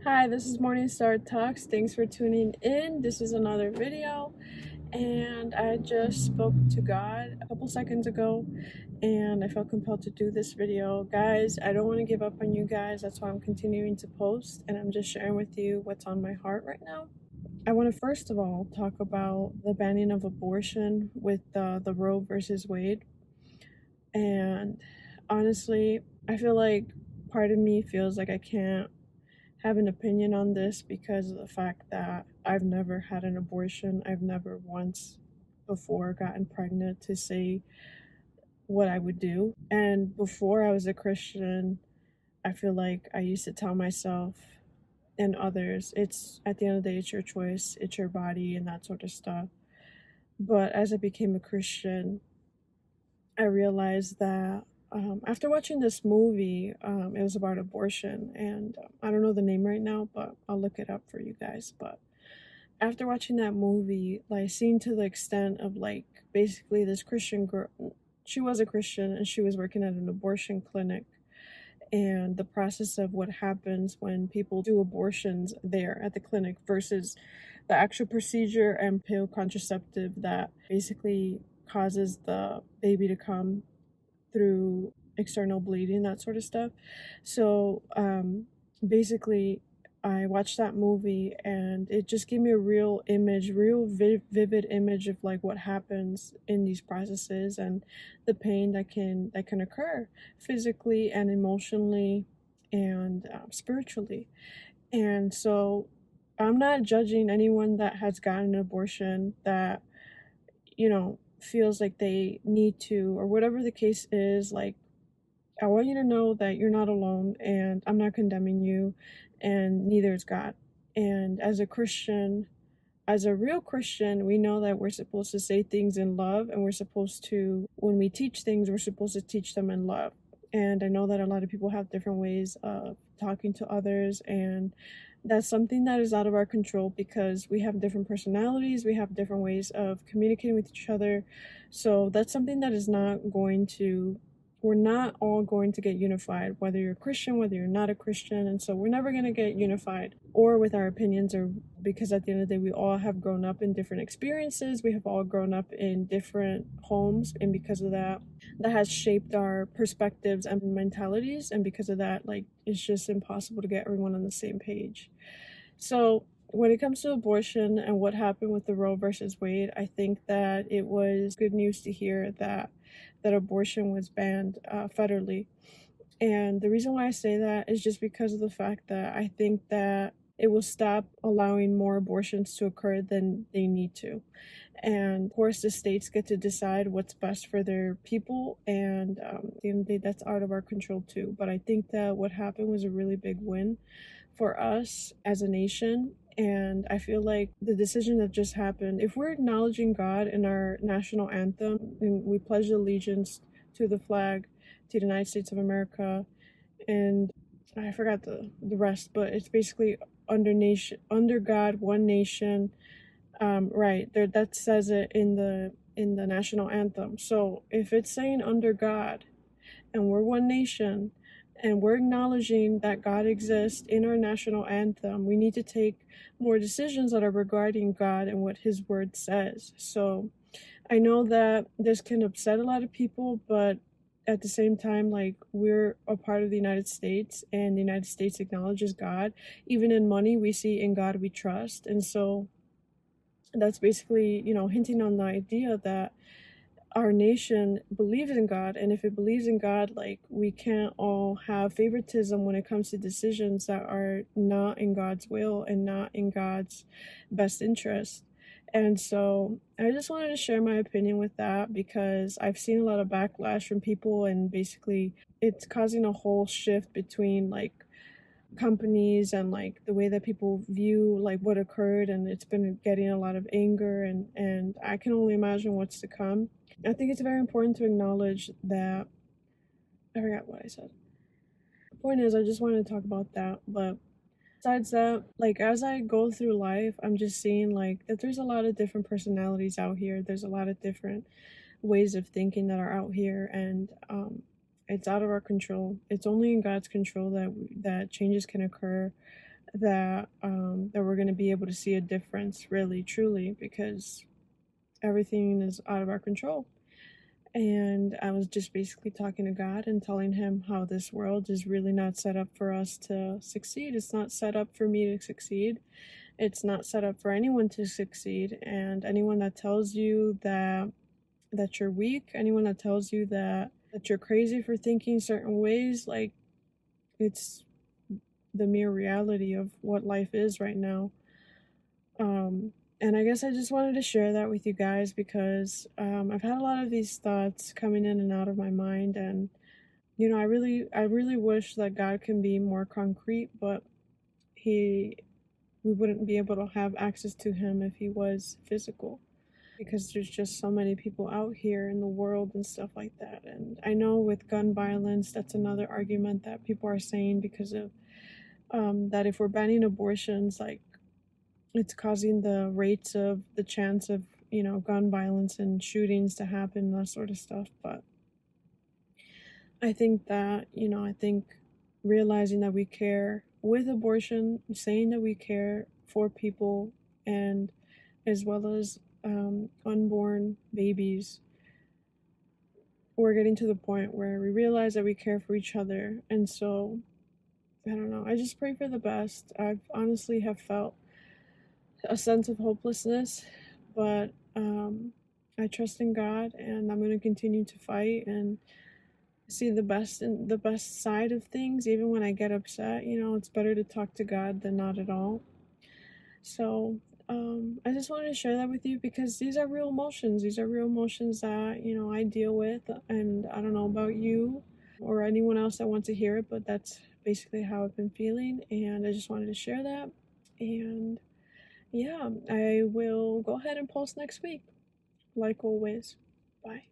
Hi, this is Morningstar Talks. Thanks for tuning in. This is another video, and I just spoke to God a couple seconds ago, and I felt compelled to do this video. Guys, I don't want to give up on you guys. That's why I'm continuing to post, and I'm just sharing with you what's on my heart right now. I want to first of all talk about the banning of abortion with the Roe versus Wade. And honestly, I feel like part of me feels like I can't have an opinion on this because of the fact that I've never had an abortion. I've never once before gotten pregnant to say what I would do. And before I was a Christian, I feel like I used to tell myself and others, it's at the end of the day, it's your choice, it's your body, and that sort of stuff. But as I became a Christian, I realized that after watching this movie, it was about abortion, and I don't know the name right now, but I'll look it up for you guys. But after watching that movie, like seeing to the extent of like basically this Christian girl, she was a Christian and she was working at an abortion clinic, and the process of what happens when people do abortions there at the clinic versus the actual procedure and pill contraceptive that basically causes the baby to come through external bleeding, that sort of stuff. So basically, I watched that movie and it just gave me a real image, vivid image of like what happens in these processes and the pain that can occur physically and emotionally and spiritually. And so I'm not judging anyone that has gotten an abortion that feels like they need to, or whatever the case is. Like, I want you to know that you're not alone, and I'm not condemning you, and neither is God. And as a Christian, as a real Christian, we know that we're supposed to say things in love, and we're supposed to, when we teach things, we're supposed to teach them in love. And I know that a lot of people have different ways of talking to others, and that's something that is out of our control because we have different personalities, we have different ways of communicating with each other. So that's something that is not going to, we're not all going to get unified, whether you're a Christian, whether you're not a Christian. And so we're never going to get unified or with our opinions, or because at the end of the day, we all have grown up in different experiences. We have all grown up in different homes. And because of that, that has shaped our perspectives and mentalities. And because of that, like, it's just impossible to get everyone on the same page. So when it comes to abortion and what happened with the Roe versus Wade, I think that it was good news to hear that abortion was banned federally. And the reason why I say that is just because of the fact that I think that it will stop allowing more abortions to occur than they need to. And of course, the states get to decide what's best for their people, and at the end of the day, that's out of our control too. But I think that what happened was a really big win for us as a nation. And I feel like the decision that just happened, if we're acknowledging God in our national anthem and we pledge allegiance to the flag, to the United States of America, and I forgot the rest, but it's basically under God, one nation. Right there, that says it in the national anthem. So if it's saying under God, and we're one nation, and we're acknowledging that God exists in our national anthem, we need to take more decisions that are regarding God and what His word says. So I know that this can upset a lot of people, but at the same time, like, we're a part of the United States, and the United States acknowledges God. Even in money, we see in God we trust. And so that's basically, hinting on the idea that our nation believes in God, and if it believes in God, like, we can't all have favoritism when it comes to decisions that are not in God's will and not in God's best interest. And so I just wanted to share my opinion with that because I've seen a lot of backlash from people, and basically it's causing a whole shift between like companies and like the way that people view like what occurred, and it's been getting a lot of anger, and I can only imagine what's to come. I think it's very important to acknowledge that. I forgot what I said. The point is, I just wanted to talk about that. But besides that, like, as I go through life, I'm just seeing like that there's a lot of different personalities out here. There's a lot of different ways of thinking that are out here, and it's out of our control. It's only in God's control that changes can occur. that we're going to be able to see a difference, really, truly, because everything is out of our control. And I was just basically talking to God and telling him how this world is really not set up for us to succeed. It's not set up for me to succeed. It's not set up for anyone to succeed. And anyone that tells you that you're weak, anyone that tells you that you're crazy for thinking certain ways, like, it's the mere reality of what life is right now. And I guess I just wanted to share that with you guys because I've had a lot of these thoughts coming in and out of my mind, and I really wish that God can be more concrete, but he we wouldn't be able to have access to him if he was physical, because there's just so many people out here in the world and stuff like that. And I know with gun violence, that's another argument that people are saying, because of that if we're banning abortions, like, it's causing the rates of the chance of gun violence and shootings to happen, that sort of stuff. But I think realizing that we care with abortion, saying that we care for people, and as well as unborn babies, we're getting to the point where we realize that we care for each other. And so I don't know, I just pray for the best. I've honestly have felt a sense of hopelessness, but I trust in God, and I'm going to continue to fight and see the best in the best side of things. Even when I get upset, it's better to talk to God than not at all. So I just wanted to share that with you because these are real emotions. These are real emotions that I deal with, and I don't know about you or anyone else that wants to hear it, but that's basically how I've been feeling, and I just wanted to share that. And yeah, I will go ahead and post next week, like always. Bye.